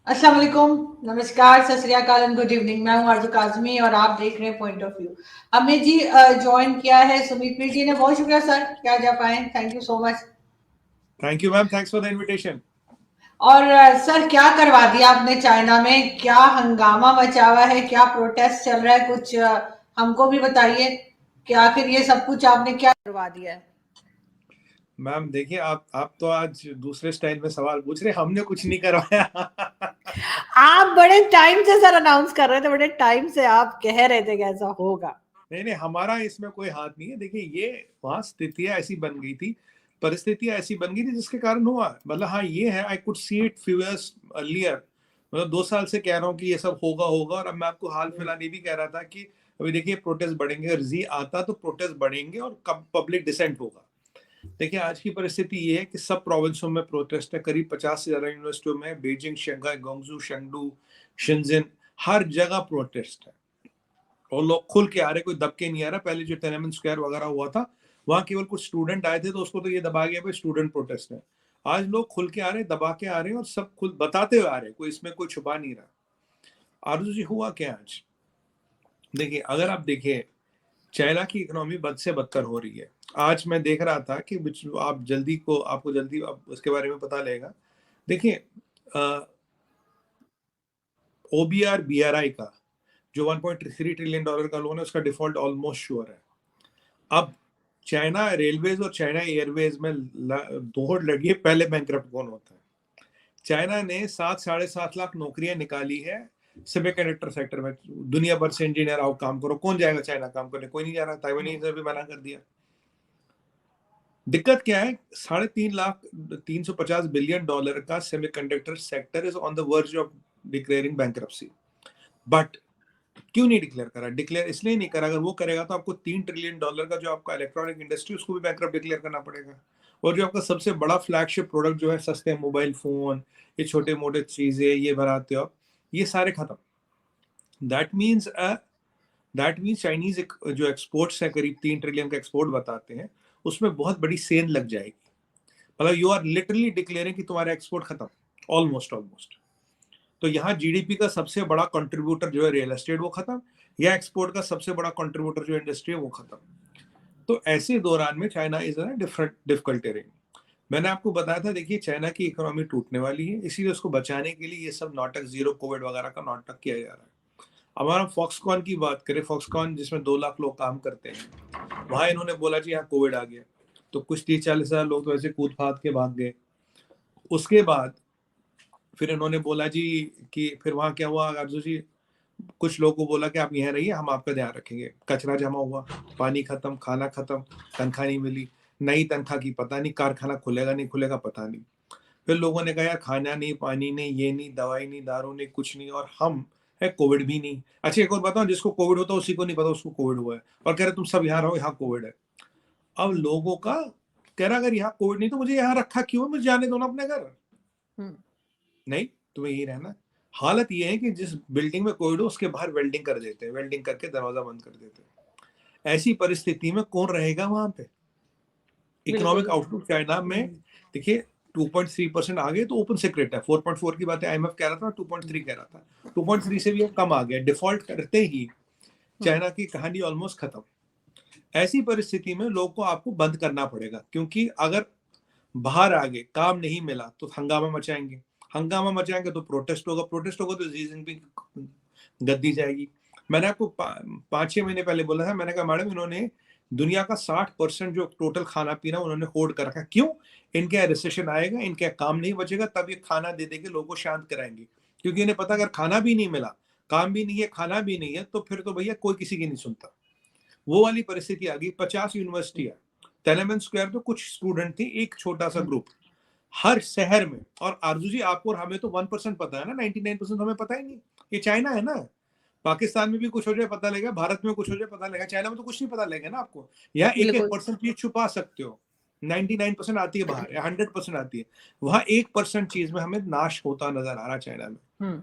अस्सलाम वालेकुम, नमस्कार, सत श्री अकाल एंड गुड इवनिंग। मैं हूं आरजू काजमी और आप देख रहे हैं पॉइंट ऑफ व्यू। हमें जी ज्वाइन किया है सुमित मीर जी ने। बहुत शुक्रिया सर, क्या जा पाए, thank you so much. Thank you ma'am, thanks for the invitation. और सर क्या करवा दिया आपने चाइना में, क्या हंगामा मचा हुआ है, क्या प्रोटेस्ट चल रहा है, कुछ हमको भी बताइए कि आखिर ये सब कुछ आपने क्या करवा दिया है। मैम देखिए, आप तो आज दूसरे स्टाइल में सवाल पूछ रहे, हमने कुछ नहीं करवाया। आप बड़े टाइम से सर अनाउंस कर रहे थे, बड़े टाइम से आप कह रहे थे कि ऐसा होगा। नहीं नहीं, हमारा इसमें कोई हाथ नहीं है। देखिए, ये वहाँ स्थितियां ऐसी बन गई थी, परिस्थितियां ऐसी बन गई थी जिसके कारण हुआ। मतलब हाँ, ये है, I could see it few years earlier. मतलब 2 साल से कह रहा हूँ कि ये सब होगा होगा, और अब मैं आपको हाल फिलहाल ये भी कह रहा था कि अभी देखिए प्रोटेस्ट बढ़ेंगे, अगर जी आता तो प्रोटेस्ट बढ़ेंगे और कब पब्लिक डिसेंट होगा। देखिए, आज की परिस्थिति ये है कि सब प्रोविंसों में प्रोटेस्ट है, करीब 50 से ज्यादा यूनिवर्सिटियों में, बीजिंग, शंघाई, ग्वांगजू, शेंगडू, शिनजिन, हर जगह प्रोटेस्ट है। और लोग खुल के आ रहे, कोई दब के नहीं आ रहा। पहले जो तिएननमेन स्क्वायर वगैरह हुआ था, वहां केवल कुछ स्टूडेंट आए थे तो उसको तो ये दबा गया भाई स्टूडेंट प्रोटेस्ट है। आज लोग खुल के आ रहे, दबा के आ रहे हैं, और सब खुद बताते हुए आ रहे हैं, कोई इसमें कोई छुपा नहीं रहा। आरजू जी, हुआ क्या आज? देखिए, अगर आप देखिए, चाइना की इकोनॉमी बद से बदतर हो रही है। आज मैं देख रहा था कि आप जल्दी को आपको जल्दी उसके बारे में पता लगेगा। देखिए, ओबीआर बीआरआई का जो 1.3 ट्रिलियन डॉलर का लोन है, उसका डिफॉल्ट ऑलमोस्ट श्योर है। अब चाइना रेलवेज और चाइना एयरवेज में दौड़ लगी है, पहले बैंकरप्ट कौन होता है। चाइना ने 7-7.5 लाख नौकरियां निकाली है सेमीकंडक्टर सेक्टर में। दुनिया भर से इंजीनियर आओ काम करो, कौन जाएगा चाइना काम करने? कोई नहीं जा रहा। ताइवानीज ने भी मना कर दिया। दिक्कत क्या है? 3.5 लाख, $350 बिलियन का semiconductor sector is on the verge of declaring bankruptcy. But क्यों नहीं डिक्लेयर करा? डिक्लेयर इसलिए नहीं करा, अगर वो करेगा तो आपको $3 ट्रिलियन का जो आपका इलेक्ट्रॉनिक इंडस्ट्री, उसको भी बैंकरप्ट डिक्लेयर करना पड़ेगा। और जो आपका सबसे बड़ा फ्लैगशिप प्रोडक्ट जो है, सस्ते मोबाइल फोन, ये छोटे मोटे चीजें ये बनाते हो, ये सारे खत्म। दैट मीन्स चाइनीज जो एक्सपोर्ट्स है, करीब 3 ट्रिलियन का एक्सपोर्ट बताते हैं, उसमें बहुत बड़ी सेल लग जाएगी। मतलब यू आर लिटरली डिक्लेयरिंग कि तुम्हारा एक्सपोर्ट खत्म, ऑलमोस्ट ऑलमोस्ट। तो यहाँ जीडीपी का सबसे बड़ा कंट्रीब्यूटर जो है रियल एस्टेट, वो खत्म, या एक्सपोर्ट का सबसे बड़ा कंट्रीब्यूटर जो इंडस्ट्री है वो खत्म। तो ऐसे दौरान में China is different difficult terrain. मैंने आपको बताया था, देखिए चाइना की इकोनॉमी टूटने वाली है, इसीलिए उसको बचाने के लिए ये सब नाटक, जीरो कोविड वगैरह का नाटक किया जा रहा है। अब हमारा फॉक्सकॉन की बात करें, फॉक्सकॉन जिसमें 2 लाख लोग काम करते हैं, वहां इन्होंने बोला जी यहाँ कोविड आ गया, तो कुछ 30-40 हजार लोग तो ऐसे कूद फाद के भाग गए। उसके बाद फिर इन्होंने बोला जी कि फिर वहां क्या हुआ अर्जु जी, कुछ लोगों को बोला कि आप यहाँ रहिए, हम आपका ध्यान रखेंगे। कचरा जमा हुआ, पानी खत्म, खाना खत्म, तनख्वाह नहीं मिली, नई तनख्वाह की पता नहीं, कारखाना खुलेगा नहीं खुलेगा पता नहीं। फिर लोगों ने कहा यार, खाना नहीं, पानी नहीं, ये नहीं, दवाई नहीं, दारू नहीं, कुछ नहीं, और हम है कोविड भी नहीं। अच्छा, एक और बताओ, जिसको कोविड होता है उसी को नहीं पता उसको कोविड हुआ है, और कह रहे तुम सब यहाँ रहो, यहाँ कोविड है। अब लोगों का कह रहा, अगर यहाँ कोविड नहीं तो मुझे यहाँ रखा क्यों है, मुझे जाने दो ना अपने घर। नहीं, तुम्हें यही रहना। हालत ये है कि जिस बिल्डिंग में कोविड हो उसके बाहर वेल्डिंग कर देते हैं, वेल्डिंग करके दरवाजा बंद कर देते हैं। ऐसी परिस्थिति में कौन रहेगा वहां पे? इकोनॉमिक आउटलुक चाइना में देखिए 2.3% आ गए तो ओपन सीक्रेट है। 4.4 की बात है, आईएमएफ कह रहा था, 2.3 कह रहा था, 2.3 से भी कम आ गया। डिफॉल्ट करते ही चाइना की कहानी ऑलमोस्ट खत्म। ऐसी परिस्थिति में लोग को आपको बंद करना पड़ेगा, क्योंकि अगर बाहर आगे काम नहीं मिला तो हंगामा मचाएंगे, हंगामा मचाएंगे तो प्रोटेस्ट होगा, प्रोटेस्ट होगा तो शी जिनपिंग गद्दी जाएगी। मैंने आपको 5-6 महीने पहले बोला था, मैंने कहा मैडम इन्होंने दुनिया का 60% जो टोटल खाना पीना उन्होंने होल्ड कर रखा। क्यों? इनके रिसेशन आएगा, इनके काम नहीं बचेगा, तब ये खाना दे देके लोगों को शांत कराएंगे। क्योंकि इन्हें पता अगर खाना भी नहीं मिला, काम भी नहीं है, खाना भी नहीं है, तो फिर तो भैया कोई किसी की नहीं सुनता। वो वाली परिस्थिति आ गई। 50 यूनिवर्सिटी है, तिएननमेन स्क्वायर तो कुछ स्टूडेंट थे, एक छोटा सा ग्रुप हर शहर में। और आरजू जी, आपको और हमें तो 1% पता है ना, 99% हमें पता ही नहीं। ये चाइना है ना, पाकिस्तान में भी कुछ हो जाए पता लगेगा, भारत में कुछ हो जाए पता लगेगा, चाइना में तो कुछ नहीं पता लगेगा ना आपको। यहाँ 1% चीज छुपा सकते हो, 99% आती है बाहर, या 100% आती है। वहां 1% चीज में हमें नाश होता नजर आ रहा है चाइना में।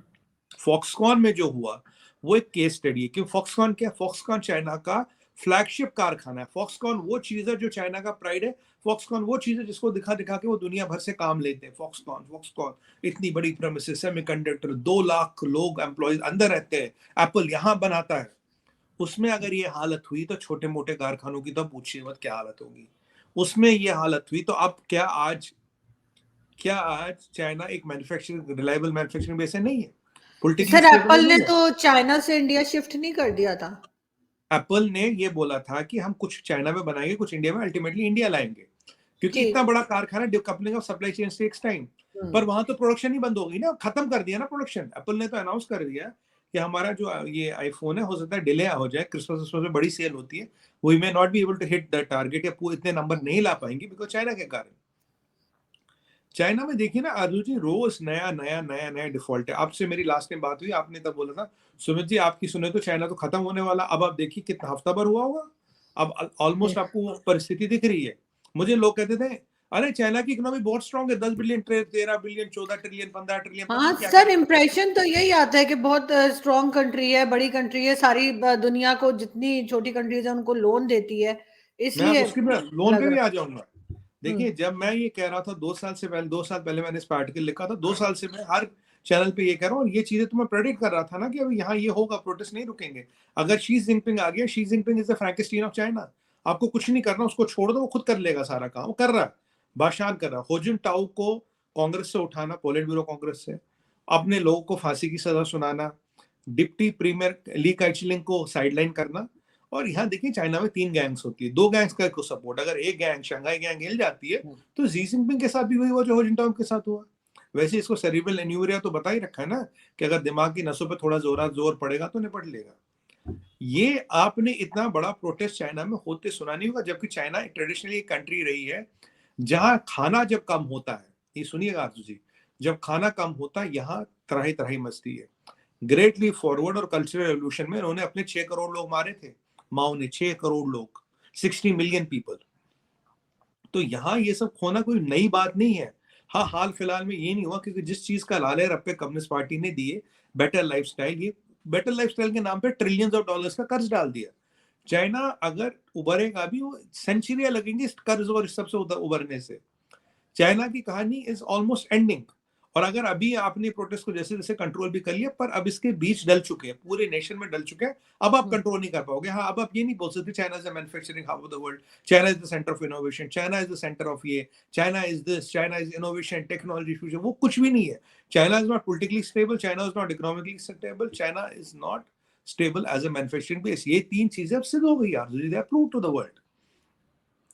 फॉक्सकॉन में जो हुआ वो एक केस स्टडी है। क्यों फॉक्सकॉन? क्या फॉक्सकॉन चाइना का फ्लैगशिप कारखाना है। फॉक्सकॉन वो चीज है जो चाइना का प्राइड है। फॉक्सकॉन वो चीज है जिसको दिखा दिखा के वो दुनिया भर से काम लेते हैं। फॉक्सकॉन इतनी बड़ी प्रेमिसेस, सेमीकंडक्टर, 2 लाख लोग एम्प्लॉयज अंदर रहते हैं, एप्पल यहाँ बनाता है। उसमें अगर ये हालत हुई तो छोटे मोटे कारखानों की तो पूछिए मत क्या हालत होगी। उसमें ये हालत हुई तो अब क्या आज चाइना एक मैन्युफैक्चरिंग रिलायबल मैन्युफैक्चरिंग बेस है? नहीं है, पॉलिटिकली सर स्टेबल एप्पल ने नहीं है। तो चाइना से इंडिया शिफ्ट नहीं कर दिया था? एप्पल ने ये बोला था कि हम कुछ चाइना में बनाएंगे, कुछ इंडिया में, अल्टीमेटली इंडिया लाएंगे, क्योंकि जी। इतना बड़ा कारखाना, decoupling of supply chain takes time. पर वहां तो प्रोडक्शन ही बंद हो गई ना, खत्म कर दिया ना प्रोडक्शन। एप्पल ने तो अनाउंस कर दिया कि हमारा जो ये आईफोन है, हो सकता है डिले हो जाए, क्रिसमस में बड़ी सेल होती है, we may not be able to hit the target, या इतने नंबर नहीं ला पाएंगे बिकॉज चाइना के कारण। चाइना में देखिए ना आरजू जी, रोज नया नया नया नया डिफॉल्ट है। आपसे मेरी लास्ट टाइम बात हुई, आपने तब बोला था सुमित जी आपकी सुने तो चाइना तो खत्म होने वाला। अब आप देखिए कितना हफ्ता भर हुआ होगा, अब ऑलमोस्ट आपको वो परिस्थिति दिख रही है। मुझे लोग कहते थे अरे चाइना की इकोनॉमी बहुत स्ट्रांग है, 10 बिलियन, 13 बिलियन, 14 ट्रिलियन, 15 ट्रिलियन, पता हाँ नहीं क्या क्या। सर, इम्प्रेशन तो यही आता है कि बहुत स्ट्रॉन्ग कंट्री है, बड़ी कंट्री है, सारी दुनिया को जितनी छोटी कंट्रीज है उनको लोन देती है, मैं आप इसलिए उसकी लोन लग पे भी रहा आ है। जाऊंगा। देखिए जब मैं ये कह रहा था 2 साल पहले मैंने इस पे आर्टिकल लिखा था, 2 साल से मैं हर चैनल पे ये कह रहा हूँ, और ये चीजें तो मैं प्रेडिक्ट कर रहा था ना कि अभी यहाँ ये होगा, प्रोटेस्ट नहीं रुकेंगे। अगर शी जिनपिंग आ गया, Xi Jinping is the Frankenstein of China. आपको कुछ नहीं करना, उसको छोड़ दो, वो खुद कर लेगा सारा काम, वो कर रहा है, बादशाह कर रहा है। होजिन टाओ को कांग्रेस से उठाना, पोलिट ब्यूरो कांग्रेस से, अपने लोगों को फांसी की सजा सुनाना, डिप्टी प्रीमियर ली काइचलिंग को साइडलाइन करना। और यहाँ देखिए चाइना में 3 गैंग्स होती है, 2 गैंग्स का को सपोर्ट, अगर एक गैंग शंघाई गैंग हिल जाती है तो जी जिनपिंग के साथ भी वही हुआ जो होजिनटाओ के साथ हुआ। वैसे इसको सेरिब्रल एन्यूरिया तो बता ही रखा है ना, कि अगर दिमाग की नसों पे थोड़ा जोर पड़ेगा तो निपट लेगा। ये आपने इतना बड़ा प्रोटेस्ट चाइना में होते सुना नहीं होगा, जबकि चाइना ट्रेडिशनली एक कंट्री रही है जहां खाना जब कम होता है, ये सुनिएगा आरजू जी, जब खाना कम होता है यहाँ तराही तराही मचती है। ग्रेट लीप फॉरवर्ड और कल्चरल रेवोल्यूशन में उन्होंने अपने 6 करोड़ लोग मारे थे, माओ ने 6 करोड़ लोग, 60 मिलियन पीपल। तो यहाँ ये सब खोना कोई नई बात नहीं है। हाँ, हाल फिलहाल में ये नहीं हुआ क्योंकि जिस चीज का लाले रप्पे कम्युनिस्ट पार्टी ने दिए, बेटर लाइफस्टाइल, ये बेटर लाइफस्टाइल के नाम पे ट्रिलियंस ऑफ डॉलर्स का कर्ज डाल दिया। चाइना अगर उभरेगा भी, वो सेंचुरियां लगेंगी इस कर्ज और इस सबसे उभरने से। चाइना की कहानी इज ऑलमोस्ट एंडिंग। और अगर अभी आपने प्रोटेस्ट को जैसे जैसे कंट्रोल भी कर लिया, पर अब इसके बीच डल चुके हैं, पूरे नेशन में डल चुके हैं, अब आप कंट्रोल नहीं कर पाओगे। हाँ, अब आप ये नहीं बोल सकते China is the manufacturing hub of the world, China is the centre of innovation, China is the centre of ये, China is this, China is innovation, technology, future. वो कुछ भी नहीं है। China is not politically stable, China is not economically stable, China is not stable as a manufacturing base. ये 3 चीजें अब सिद्ध हो गई यार, they are prove to the world,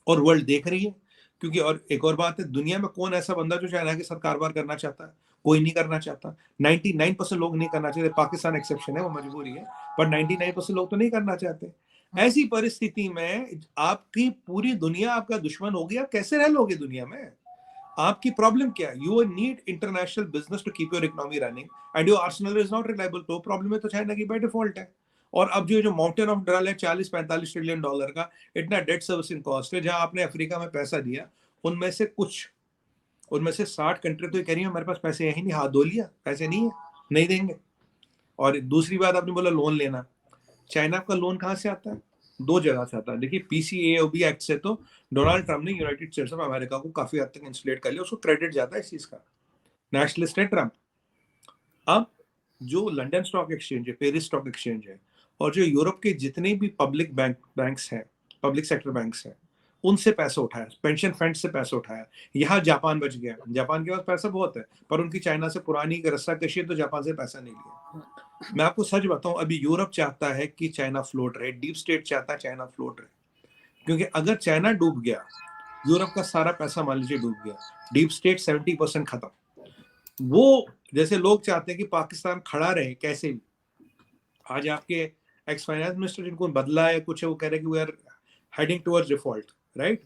और वर्ल्ड देख रही है। क्योंकि और एक और बात है, दुनिया में कौन ऐसा बंदा जो चाइना के साथ कारोबार करना चाहता है? कोई नहीं करना चाहता। 99% लोग नहीं करना चाहते, पाकिस्तान एक्सेप्शन है, वो मजबूरी है, पर 99% लोग तो नहीं करना चाहते। ऐसी परिस्थिति में आपकी पूरी दुनिया आपका दुश्मन होगी, आप कैसे रह लोगे दुनिया में? आपकी प्रॉब्लम क्या है? You need international business to keep your economy running and your arsenal is not reliable. तो प्रॉब्लम है तो चाइना की बाय डिफॉल्ट है। और अब जो माउंटेन ऑफ ड्रल है, 40-45 ट्रिलियन डॉलर का इतना डेट सर्विसिंग कॉस्ट है, जहां आपने अफ्रीका में पैसा दिया, उनमें से 60 कंट्री तो ये कह रही है हमारे पास पैसे है ही नहीं, हाथ धो लिया, पैसे नहीं है, नहीं देंगे। और दूसरी बात आपने बोला लोन लेना, चाइना का लोन कहाँ से आता है? 2 जगह से आता है। देखिए पीसीएओबी एक्ट से तो डोनाल्ड ट्रम्प ने यूनाइटेड स्टेट्स ऑफ अमेरिका को काफी हद तक इंसुलेट कर लिया, उसको क्रेडिट जाता है इस चीज का, नेशनलिस्ट है ट्रम्प। अब जो लंदन स्टॉक एक्सचेंज है, पेरिस स्टॉक एक्सचेंज है, और जो यूरोप के जितने भी पब्लिक बैंक्स हैं, पब्लिक सेक्टर बैंक्स हैं, उनसे पैसा उठाया, पेंशन फंड से पैसा उठाया। यहाँ जापान बच गया, जापान के पास पैसा बहुत है, पर उनकी चाइना से पुरानी रस्साकशी है, तो जापान से पैसा नहीं लिया। मैं आपको सच बताऊं, अभी यूरोप चाहता है कि चाइना फ्लोट रहे, डीप स्टेट चाहता है चाइना फ्लोट रहे, क्योंकि अगर चाइना डूब गया, यूरोप का सारा पैसा मान लीजिए डूब गया, डीप स्टेट 70% खत्म। वो जैसे लोग चाहते हैं कि पाकिस्तान खड़ा रहे कैसे भी। आज आपके एक्स फाइनेंस मिनिस्टर जिनको बदला है कुछ है, वो कह रहे हैं कि we are heading towards default, right?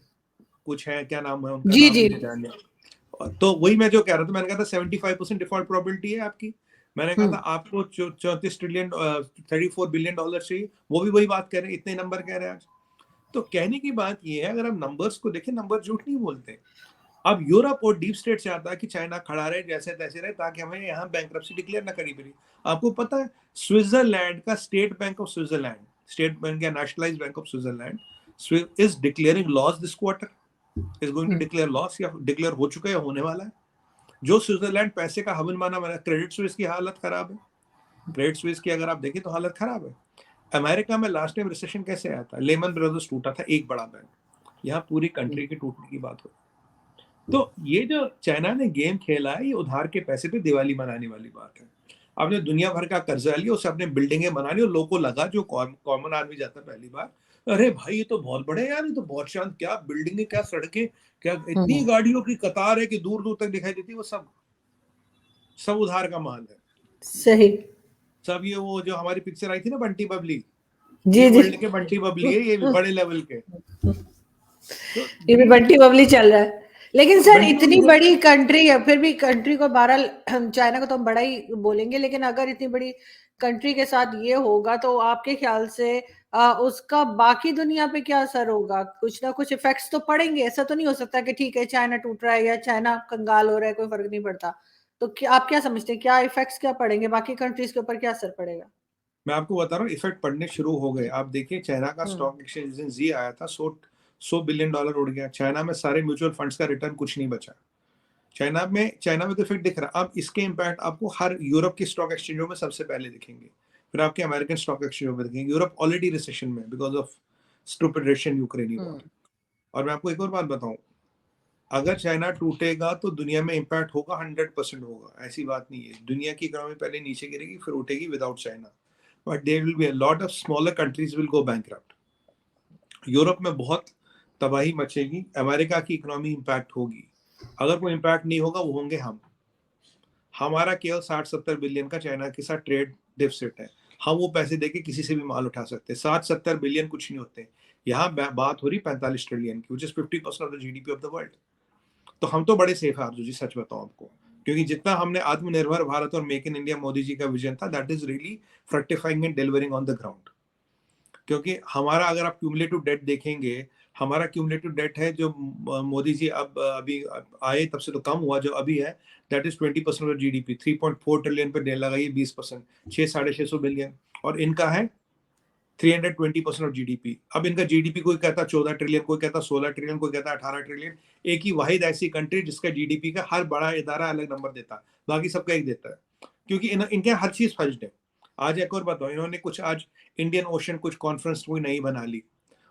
कुछ है, क्या नाम है उनका, जी नाम जी। मुझे ध्यान नहीं। तो वही मैं जो कह रहा था, मैंने कहा था 75% डिफॉल्ट प्रोबेबिलिटी है आपकी। मैंने कहा था आपको 34 ट्रिलियन 34 बिलियन डॉलर चाहिए, वो भी वही बात कह रहे हैं, इतने नंबर कह रहे हैं आज। तो कहने की बात ये है, अगर हम नंबर्स को देखें, नंबर झूठ नहीं बोलते। अब यूरोप और डीप स्टेट चाहता है कि चाइना खड़ा रहे जैसे तैसे रहे, ताकि हमें यहाँ बैंक्रप्सी डिक्लेयर ना करी पड़ी। आपको पता है स्विट्जरलैंड का state bank of Switzerland, state bank या nationalised bank of Switzerland is declaring loss this quarter. Is going to declare loss, या डिक्लेयर हो चुका है, होने वाला है। जो स्विट्जरलैंड पैसे का हवन माना, क्रेडिट स्विस की हालत खराब है। क्रेडिट स्विस की अगर आप देखें तो हालत खराब है। अमेरिका में लास्ट टाइम रिसेशन कैसे आया था? लेमन ब्रदर्स टूटा था, एक बड़ा बैंक। यहाँ पूरी कंट्री के टूटने की बात हो। तो ये जो चाइना ने गेम खेला है, ये उधार के पैसे पे दिवाली मनाने वाली बात है। आपने दुनिया भर का कर्जा लिया, उससे अपने बिल्डिंगें बना ली, और लोगों को लगा, जो कॉमन आदमी जाता पहली बार, अरे भाई ये तो बहुत बड़े यार, ये तो बहुत शांत, क्या बिल्डिंगें, क्या सड़कें, क्या इतनी गाड़ियों की कतार है कि दूर दूर तक दिखाई देती है। वो सब उधार का माल है। सही। सब ये वो जो हमारी पिक्चर आई थी ना, बंटी बबली, जी ये जी। वर्ल्ड के बंटी बबली है, ये बड़े लेवल के। तो ये भी बंटी बबली चल रहा है। लेकिन सर बंटी इतनी बबली बड़ी कंट्री है, फिर भी कंट्री को बहरहाल चाइना को तो हम बड़ा ही बोलेंगे, लेकिन अगर इतनी बड़ी कंट्री के साथ ये होगा तो आपके ख्याल से उसका बाकी दुनिया पे क्या असर होगा? कुछ ना कुछ इफेक्ट्स तो पड़ेंगे। ऐसा तो नहीं हो सकता कि ठीक है चाइना टूट रहा है या चाइना कंगाल हो रहा है, कोई फर्क नहीं पड़ता। तो क्या आप क्या समझते हैं, क्या इफेक्ट्स क्या पड़ेंगे, बाकी कंट्रीज के ऊपर क्या असर पड़ेगा? मैं आपको बता रहा हूँ, इफेक्ट पड़ने शुरू हो गए। आप देखिए, चाइना का स्टॉक एक्सचेंज जिस दिन जी आया था, 100 बिलियन डॉलर उड़ गया। चाइना में सारे म्यूचुअल फंड्स का रिटर्न कुछ नहीं बचा। चाइना में तो इफेक्ट दिख रहा है। अब इसके इम्पैक्ट आपको हर यूरोप की स्टॉक एक्सचेंजों में सबसे पहले दिखेंगे, फिर आपके अमेरिकन स्टॉक एक्सचेंजों में दिखेंगे। यूरोप ऑलरेडी रिसेशन में बिकॉज ऑफ स्टूपिड रशियन यूक्रेनी वॉर। और मैं आपको एक और बात बताऊं, अगर चाइना टूटेगा तो दुनिया में इम्पैक्ट होगा, 100% होगा। ऐसी बात नहीं है, दुनिया की इकोनॉमी पहले नीचे गिरेगी, फिर उठेगी without China. But there will be a lot of smaller countries will go bankrupt. Europe में बहुत तबाही मचेगी, अमेरिका की इकोनॉमी इम्पैक्ट होगी। अगर कोई इम्पैक्ट नहीं होगा, वो होंगे हम। हमारा केवल 60-70 बिलियन का चाइना के साथ ट्रेड डिफिसिट है। हम वो पैसे देके किसी से भी माल उठा सकते हैं। 60-70 बिलियन कुछ नहीं होते। यहाँ बात हो रही 45 ट्रिलियन की, which is 50% of the GDP of the world. तो हम तो बड़े सेफ है आरजू जी, सच बताऊं आपको। क्योंकि जितना हमने आत्मनिर्भर भारत और make in India Modi ji का विजन था, that is really fructifying and delivering on the ground. क्योंकि हमारा, अगर आप क्यूमुलेटिव डेट देखेंगे, हमारा क्यूमुलेटिव डेट है जो मोदी जी अब अभी आए तब से तो कम हुआ, जो अभी है that is 20% of GDP. 3.4 trillion पे डेल लगाइए, 20%, 600-650 बिलियन। और इनका है 320% ऑफ जीडीपी। अब इनका जीडीपी कोई कहता 14 ट्रिलियन, कोई कहता 16 ट्रिलियन, कोई कहता 18 ट्रिलियन। एक ही वाहिद ऐसी कंट्री जिसका जीडीपी का हर बड़ा इदारा अलग नंबर देता है, बाकी सबका एक देता है। क्योंकि इनके हर चीज फर्स्ट है। आज एक और बताओ, इन्होंने कुछ आज इंडियन ओशन कुछ कॉन्फ्रेंस कोई नहीं बना ली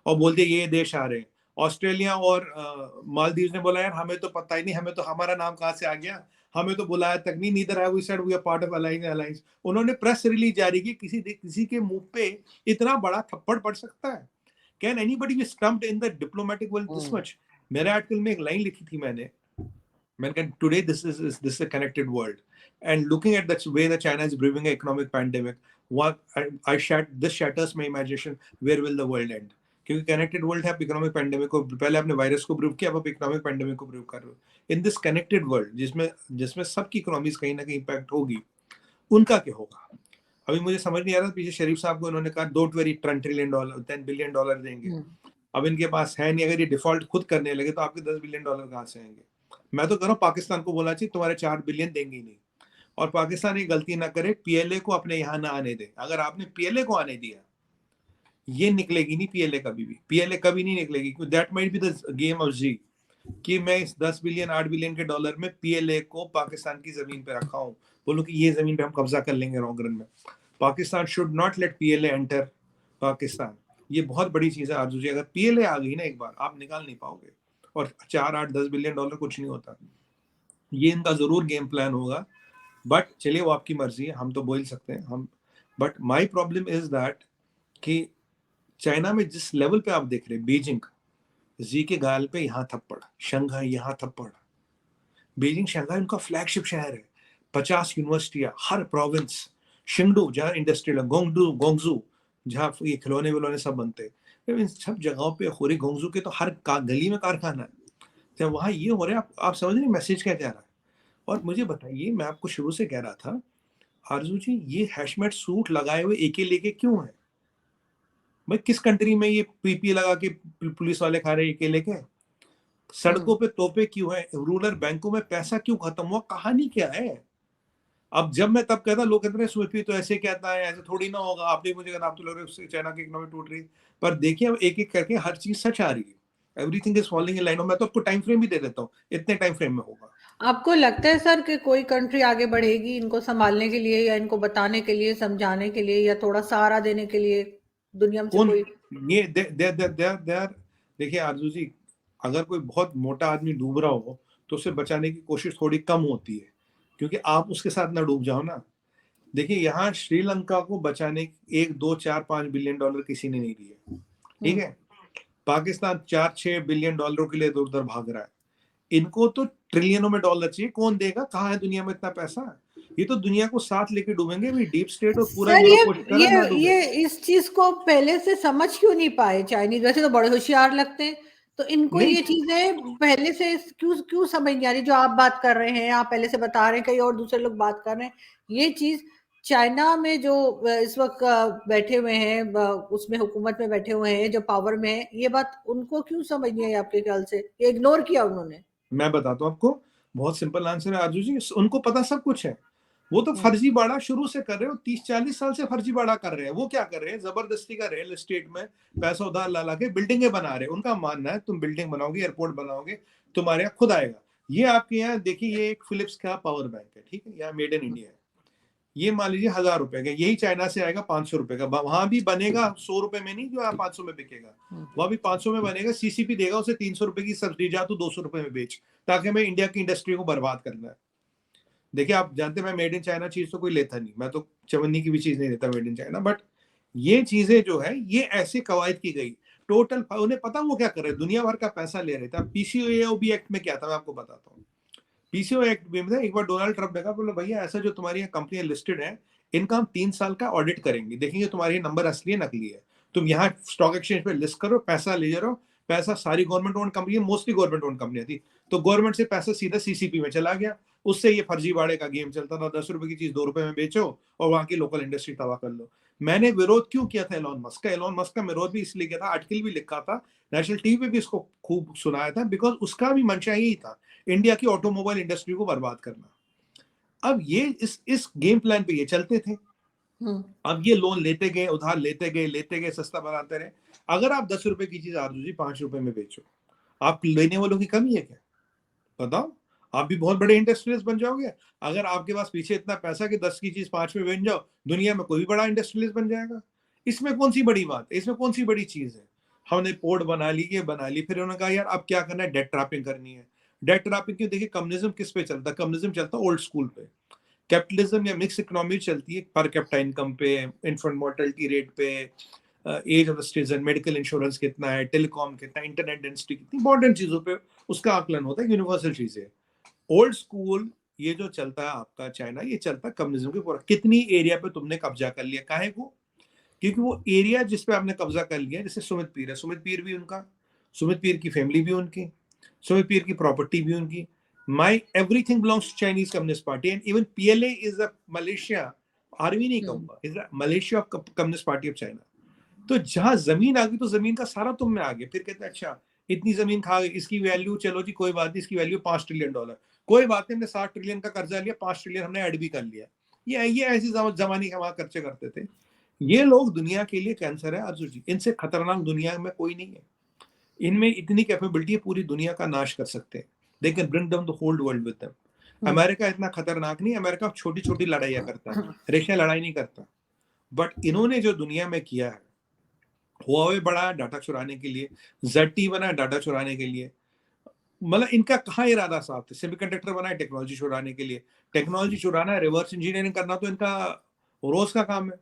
और बोल दिया ये देश आ रहे हैं। ऑस्ट्रेलिया और मालदीव ने बोला यार हमें तो पता ही नहीं, हमें तो हमारा नाम कहाँ से आ गया, हमें तो बुलाया तक नहीं, neither have we said we are part of alliance. उन्होंने प्रेस रिलीज जारी की। किसी के मुंह पे इतना बड़ा थप्पड़ पड़ सकता है? Can anybody be stumped in the diplomatic world this much? मेरे आर्टिकल में एक लाइन लिखी थी मैंने कहा today this a connected world, and looking at the way that China is brewing an economic pandemic, this shatters my imagination. Where will the world end? क्योंकि connected world है। आप इकोनॉमिक पैंडेमिक को, पहले आपने वायरस को prove किया, अब आप इकोनॉमिक पैंडेमिक को प्रूव कर रहे हो। इन दिस कनेक्टेड वर्ल्ड जिसमें सबकी इकोनॉमीज कहीं ना कहीं इम्पैक्ट होगी, उनका क्या होगा? अभी मुझे समझ नहीं आ रहा। पीछे शरीफ साहब को उन्होंने कहा डोंट वेरी, $10 ट्रिलियन, $10 बिलियन देंगे। अब इनके पास है नहीं। अगर ये डिफॉल्ट खुद करने लगे तो आपके $10 बिलियन कहाँ से आएंगे? मैं तो कह रहा हूँ पाकिस्तान को बोला चाहिए तुम्हारे 4 बिलियन देंगे ही नहीं। और पाकिस्तान ये गलती ना करे, पीएलए को अपने यहाँ ना आने दे। अगर आपने पीएलए को आने दिया, ये निकलेगी नहीं पीएलए कभी भी। पीएलए कभी नहीं निकलेगी। That might be the game of जी, कि मैं इस 10 बिलियन 8 बिलियन के डॉलर में पीएलए को पाकिस्तान की जमीन पे रखा हूँ, बोलो कि ये जमीन पे हम कब्जा कर लेंगे रॉन्ग में। Pakistan should not let PLA enter Pakistan. ये बहुत बड़ी चीज है आरजू जी। अगर पीएलए आ गई ना एक बार, आप निकाल नहीं पाओगे। और 4, 8, 10 बिलियन डॉलर कुछ नहीं होता। ये इनका जरूर गेम प्लान होगा। बट चलिए, वो आपकी मर्जी है, हम तो बोल सकते हैं हम। But my problem is that कि चाइना में जिस लेवल पे आप देख रहे हैं, बीजिंग, जी के गाल पे यहाँ थप्पड़, शंघाई यहाँ थप्पड़। बीजिंग शंघाई उनका फ्लैगशिप शहर है। 50 यूनिवर्सिटियां हर प्रोविंस। शिंगडू जहाँ इंडस्ट्रियल है, गोंगजू जहाँ ये खिलौने विलौने सब बनते हैं। इन सब जगहों पे, खोरी गोंगजू के तो हर गली में कारखाना है। जब वहाँ ये हो रहा है, आप समझ रहे मैसेज क्या जा रहा है? और मुझे बताइए, मैं आपको शुरू से कह रहा था आरजू जी, ये हैशमेट सूट लगाए हुए एके लेके क्यों है भाई? किस कंट्री में ये पीपी लगा के पुलिस वाले खा रहे एके लेके? सड़कों पे तोपे क्यों है? रूरल बैंकों में पैसा क्यों खत्म हुआ? कहानी क्या है? अब जब मैं तब कहता, लोग कहते हैं सुपी तो ऐसे कहता है, ऐसे थोड़ी ना होगा। आपने मुझे कहना आप तो लग रहे हो चाइना की इकोनॉमी टूट रही। पर देखिए अब एक एक करके हर चीज सच आ रही है। Everything is falling in line. मैं तो आपको टाइम फ्रेम भी दे देता हूँ, इतने टाइम फ्रेम में होगा। आपको लगता है सर कि कोई कंट्री आगे बढ़ेगी इनको संभालने के लिए, या इनको बताने के लिए, समझाने के लिए, या थोड़ा सहारा देने के लिए दुनिया में से कौन कोई? ये दे देखिए आरजू जी, अगर कोई बहुत मोटा आदमी डूब रहा हो तो उसे बचाने की कोशिश थोड़ी कम होती है, क्योंकि आप उसके साथ ना डूब जाओ ना। देखिए यहाँ श्रीलंका को बचाने 1 2 4 5 बिलियन डॉलर किसी ने नहीं दिए, ठीक है। पाकिस्तान 4 6 बिलियन डॉलरों के लिए इधर उधर भाग रहा है, इनको तो ट्रिलियनों में डॉलर चाहिए। कौन देगा? कहाँ है दुनिया में इतना पैसा? ये तो दुनिया को साथ लेके डूबेंगे भी, डीप स्टेट और पूरा सर यूरोप कोशिश कर रहा है ना डूबे। ये इस चीज को पहले से समझ क्यों नहीं पाए चाइनीज? वैसे तो बड़े होशियार लगते हैं, तो इनको नहीं ये चीजें पहले से क्यों क्यों समझ नहीं आ रही? जो आप बात कर रहे हैं, आप पहले से बता रहे हैं, कई और दूसरे लोग बात कर रहे हैं, ये चीज चाइना में जो इस वक्त बैठे हुए हैं, उसमें हुकूमत में बैठे हुए हैं, जो पावर में है, ये बात उनको क्यों समझ नहीं आई आपके ख्याल से? ये इग्नोर किया उन्होंने? मैं बताता हूँ आपको, बहुत सिंपल आंसर है आरजू जी, उनको पता सब कुछ है। वो तो हम्म, फर्जीवाड़ा शुरू से कर रहे हो, 30 40 साल से फर्जीवाड़ा कर रहे हैं। वो क्या कर रहे हैं? जबरदस्ती का रियल एस्टेट में पैसा उधार ला ला के बिल्डिंगे बना रहे हैं। उनका मानना है तुम बिल्डिंग बनाओगे, एयरपोर्ट बनाओगे, तुम्हारे यहाँ खुद आएगा। ये आपके यहाँ देखिए, ये एक फिलिप्स का पावर बैंक है, ठीक है, यहाँ मेड इन इंडिया है। ये मान लीजिए 1000 रुपए का, यही चाइना से आएगा 500 रुपए का, वहां भी बनेगा 100 रुपए में नहीं जो यहाँ 500 में बिकेगा, वहां भी 500 में बनेगा। सीसीपी देगा उसे 300 रुपए की सब्सिडी, जा तू 200 रुपए में बेच, ताकि हमें इंडिया की इंडस्ट्री को बर्बाद करना है। देखिए आप जानते हैं मैं मेड इन चाइना चीज तो कोई लेता नहीं, मैं तो चवन्नी की भी चीज नहीं लेता मेड इन चाइना, बट ये चीजें जो है ये ऐसे कवायद की गई टोटल, उन्हें पता वो क्या कर रहे हैं, दुनिया भर का पैसा ले रहे थे। पीसीओ एक्ट में क्या था मैं आपको बताता हूँ। पीसीओ एक्ट में एक बार डोनाल्ड ट्रंप ने कहा, बोले भैया ऐसा जो तुम्हारी कंपनियां लिस्टेड है, इनका हम 3 साल का ऑडिट करेंगे, देखेंगे तुम्हारे नंबर असली है नकली है, तुम यहाँ स्टॉक एक्सचेंज पे लिस्ट करो, पैसा ले जाओ। पैसा सारी government own company, mostly government own कंपनियां थी, तो गवर्नमेंट से पैसा सीधा सीसीपी में चला गया। उससे ये फर्जीवाड़े का गेम चलता था, 10 रुपए की चीज 2 रुपए में बेचो और वहां की लोकल इंडस्ट्री तबाह कर लो। मैंने विरोध क्यों किया था एलॉन मस्क का विरोध भी इसलिए किया था, आर्टिकल भी लिखा था, नेशनल टीवी पे भी इसको खूब सुनाया था, बिकॉज उसका भी मंशा यही था, इंडिया की ऑटोमोबाइल इंडस्ट्री को बर्बाद करना। अब ये इस गेम प्लान पे ये चलते थे। अब ये लोन लेते गए, उधार लेते गए, सस्ता बनाते रहे। अगर आप 10 रुपए की चीज आरजू जी 5 रुपए में बेचो, आप लेने वालों की कमी है क्या? बताओ, आप भी बहुत बड़े इंडस्ट्रियलिस्ट बन जाओगे। अगर आपके पास पीछे इतना पैसा कि 10 की चीज 5 में बेच जाओ, दुनिया में कोई भी बड़ा इंडस्ट्रियलिस्ट बन जाएगा। इसमें कौन सी बड़ी बात है, इसमें कौन सी बड़ी चीज है? हमने पोर्ट बना ली, ये बना ली, फिर उन्होंने कहा यार अब क्या करना है, डेट ट्रैपिंग करनी है। डेट ट्रैपिंग क्यों? देखिए कम्युनिज्म किस पे चलता है? कम्युनिज्म चलता है ओल्ड स्कूल पे। कैपिटलिज्म या मिक्स इकोनॉमी चलती है पर कैपिटा इनकम पे, इन्फेंट मोर्टेलिटी रेट पे, age of citizen, medical insurance कितना है, टेलीकॉम कितना, इंटरनेट डेंसिटी कितनी, मॉडर्न चीजों पे उसका आकलन होता है, यूनिवर्सल चीजें। ओल्ड स्कूल ये जो चलता है आपका चाइना, ये चलता है कम्युनिज्म के पूरा। कितनी एरिया पे तुमने कब्जा कर लिया, काहे को? क्योंकि वो एरिया जिस पे आपने कब्जा कर लिया, जैसे सुमित पीर है, सुमित पीर भी उनका, सुमित पीर की फैमिली भी उनकी, सुमित पीर की प्रॉपर्टी भी उनकी। My everything belongs to Chinese Communist Party and even PLA is a militia, army नहीं कहूंगा, is a militia of Communist Party of China. तो जहां जमीन आ गई तो जमीन का सारा तुम में आ गया। फिर कहते हैं अच्छा इतनी जमीन खा गई, इसकी वैल्यू, चलो जी कोई बात नहीं, इसकी वैल्यू $5 ट्रिलियन। कोई बात नहीं, हमने 60 ट्रिलियन का कर्जा लिया, 5 ट्रिलियन हमने ऐड भी कर लिया। ये ऐसी जमाने के वहां खर्चे करते थे। ये लोग दुनिया के लिए कैंसर है अर्जुन जी, इनसे खतरनाक दुनिया में कोई नहीं है। इनमें इतनी कैपेबिलिटी है, पूरी दुनिया का नाश कर सकते हैं। They can bring down the whole world with them. America इतना खतरनाक नहीं, अमेरिका छोटी छोटी लड़ाइयां करता है, रेशा लड़ाई नहीं करता। बट इन्होंने जो दुनिया में किया है, हुआवे बढ़ाया डाटा चुराने के लिए, ZTE बनाया डाटा चुराने के लिए, मतलब इनका कहाँ इरादा साफ है? सेमीकंडक्टर बनाए टेक्नोलॉजी चुराने के लिए, टेक्नोलॉजी चुराना है, रिवर्स इंजीनियरिंग करना तो इनका रोज का काम है।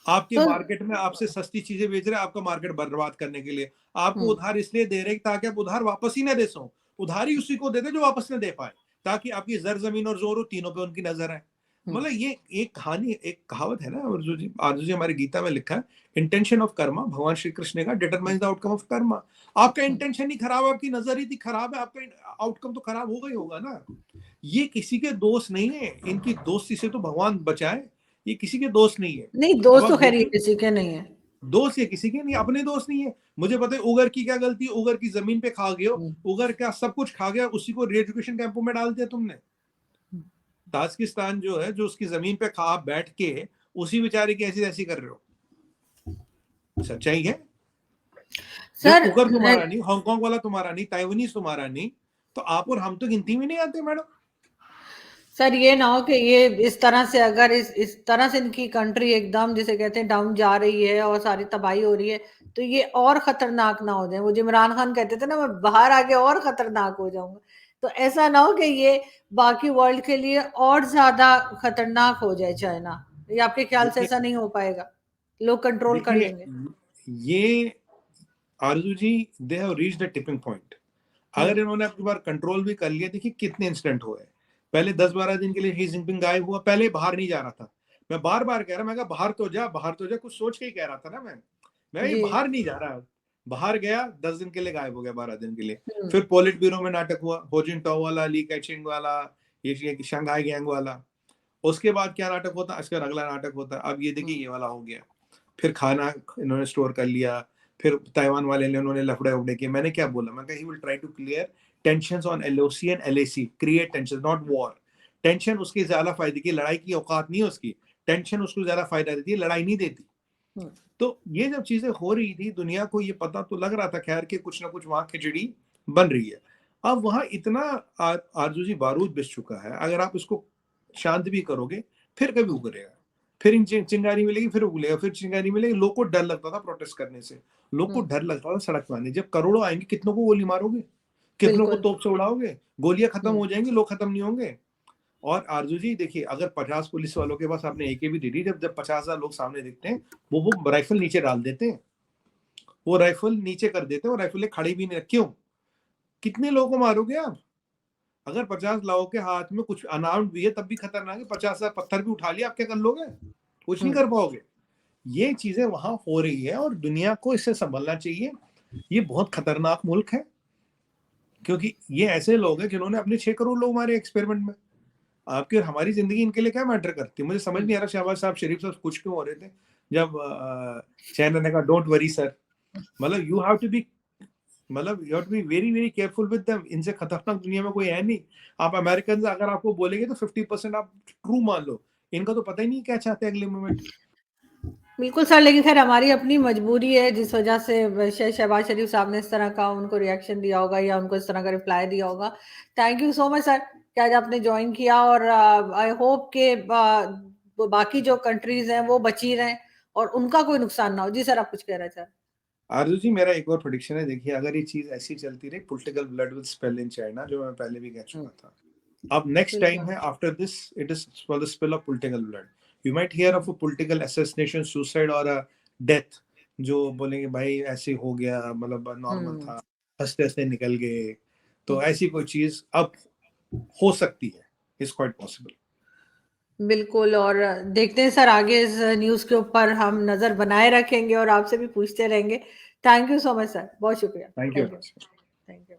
आपके तो मार्केट में आपसे सस्ती चीजें बेच रहे हैं, आपका मार्केट बर्बाद करने के लिए। आपको उधार इसलिए दे रहे हैं ताकि आप उधार वापस ही ना दे सो, उधारी उसी को देते जो वापस न दे पाए, ताकि आपकी जर जमीन और जोर हो, तीनों पे उनकी नजर है। मतलब ये एक कहानी, एक कहावत है ना आरजू जी हमारे गीता में लिखा है, इंटेंशन ऑफ कर्मा, भगवान श्री कृष्ण का, determines the outcome of Karma. आपका इंटेंशन ही खराब है, आपकी नजर ही खराब है, आपका आउटकम तो खराब होगा ही होगा ना। ये किसी के दोस्त नहीं है, इनकी दोस्ती से तो भगवान बचाए, ये किसी के दोस्त नहीं है। नहीं, अब दोस्त आप तो खैर ये देखिए, किसी के नहीं है। दोस्त ये किसी के नहीं, अपने दोस्त नहीं है। मुझे पता है उगर की क्या गलती, उगर की जमीन पे खा गया, उगर क्या सब कुछ खा गया, उसी को री-एजुकेशन कैंपों में डाल दिया तुमने। ताजिकिस्तान जो है, जो उसकी जमीन पे खा बैठ के उसी बेचारे की ऐसी ऐसी कर रहे हो, सच्चाई है। जब सर कुकर तुम्हारा नहीं, हांगकांग वाला तुम्हारा नहीं, ताइवानीज तुम्हारा नहीं, तो आप और हम तो गिनती में नहीं आते मैडम। सर ये ना हो कि ये इस तरह से, अगर इस तरह से इनकी कंट्री एकदम जिसे कहते हैं डाउन जा रही है और सारी तबाही हो रही है, तो ये और खतरनाक ना हो जाए। वो जो इमरान खान कहते थे ना, मैं बाहर आके और खतरनाक हो जाऊंगा, तो ऐसा ना हो कि ये बाकी वर्ल्ड के लिए और ज्यादा खतरनाक हो जाए चाइना। ये आपके ख्याल से देखिए ऐसा नहीं हो पाएगा? लोग कंट्रोल कर देखिए लेंगे? ये Arzoo ji, they have reach the tipping point. अगर इन्होंने अपनी बार कंट्रोल भी कर लिया, देखिए कितने इंसिडेंट हुए। पहले 10-12 दिन के लिए शी जिनपिंग गायब हुआ, पहले बाहर नहीं जा रहा था। मैं बार बार कह रहा, मैं कहा बाहर तो जा, बाहर तो जा, कुछ सोच के ही कह रहा था ना मैं ये जी। बाहर नहीं जा रहा। बाहर गया, 10 दिन के लिए गायब हो गया, 12 दिन के लिए। हम्म। फिर पोलिट ब्यूरो में नाटक हुआ, होजिनटाओ वाला, ली कैचिंग वाला, ये शंघाई गैंग वाला। उसके बाद क्या नाटक होता, आजकल अगला नाटक होता। अब ये देखिए ये वाला हो गया। फिर खाना इन्होंने स्टोर कर लिया, फिर ताइवान वाले ने उन्होंने लफड़े उफड़े किए। मैंने क्या बोला, मैं he will try to clear tensions on LOC and LAC, create tension not war. Tension उसकी ज्यादा फायदे की, लड़ाई की औकात नहीं है उसकी। टेंशन उसको ज्यादा फायदा देती है, लड़ाई नहीं देती। तो ये जब चीजें हो रही थी, दुनिया को ये पता तो लग रहा था खैर कि कुछ ना कुछ वहां खिचड़ी बन रही है। अब वहां इतना आरजू जी बारूद बिछ चुका है, अगर आप इसको शांत भी करोगे फिर कभी उगलेगा। फिर चिंगारी मिलेगी, फिर उगलेगा, फिर चिंगारी मिलेगी। लोग को डर लगता था प्रोटेस्ट करने से, लोग को डर लगता था सड़क पर आने। जब करोड़ों आएंगे, कितनों को गोली मारोगे, कितनों को बिल्कुल। तोप से उड़ाओगे? गोलियां खत्म हो जाएंगी, लोग खत्म नहीं होंगे। और आरजू जी देखिए, अगर 50 पुलिस वालों के पास आपने एके भी दे दी, जब 50,000 लोग सामने दिखते हैं, वो राइफल नीचे डाल देते हैं, वो राइफल नीचे कर देते हैं, वो राइफल खड़ी भी नहीं। क्यों? कितने लोगों को मारोगे आप? अगर 50 लोगों के हाथ में कुछ अनाउंड भी है तब भी खतरनाक है। 50,000 पत्थर भी उठा लिया, आप क्या कर लोगे? कुछ नहीं कर पाओगे। ये चीजें वहां हो रही है और दुनिया को इससे संभलना चाहिए। ये बहुत खतरनाक मुल्क है, क्योंकि ये ऐसे लोग हैं जिन्होंने अपने 6 करोड़ लोग मारे एक्सपेरिमेंट में। आपकी और हमारी जिंदगी इनके लिए क्या मैटर करती है? मुझे समझ नहीं आ रहा शहबाज साहब शरीफ साहब कुछ क्यों हो रहे थे जब चाइना ने कहा डोंट वरी सर। मतलब यू हैव टू बी, मतलब you have to be very very careful with them. इनसे खतरनाक दुनिया में कोई है नहीं। आप अमेरिकन अगर आपको बोलेंगे तो 50% आप ट्रू मान लो, इनका तो पता ही नहीं क्या चाहते हैं अगले मोमेंट। बिल्कुल सर, लेकिन खैर हमारी अपनी मजबूरी है, जिस वजह से शहबाज शरीफ साहब ने इस तरह का उनको रिएक्शन दिया होगा या उनको इस तरह का रिप्लाई दिया होगा। Thank you so much sir कि आज आपने ज्वाइन किया, और आई होप के बाकी जो कंट्रीज हैं वो बची रहें और उनका कोई नुकसान ना हो। जी सर, आप कुछ कह रहे थे? आरजू जी, मेरा एक और प्रेडिक्शन है। देखिए, अगर ये चीज ऐसी चलती रही, political blood will spell in China, जो मैं पहले भी कह चुका था। अब नेक्स्ट टाइम है after this, it is for the spill of political blood. You might here of a political assassination, suicide और अ डेथ, जो बोलेंगे भाई ऐसे हो गया, मतलब नॉर्मल था, हंसते हंसते निकल गए। तो ऐसी कोई चीज अब हो सकती है, इज क्वाइट पॉसिबल। बिल्कुल, और देखते हैं सर, आगे इस न्यूज़ के ऊपर हम नज़र बनाए रखेंगे और आपसे भी पूछते रहेंगे। Thank you so much sir, बहुत शुक्रिया। Thank you. Thank you. Thank you.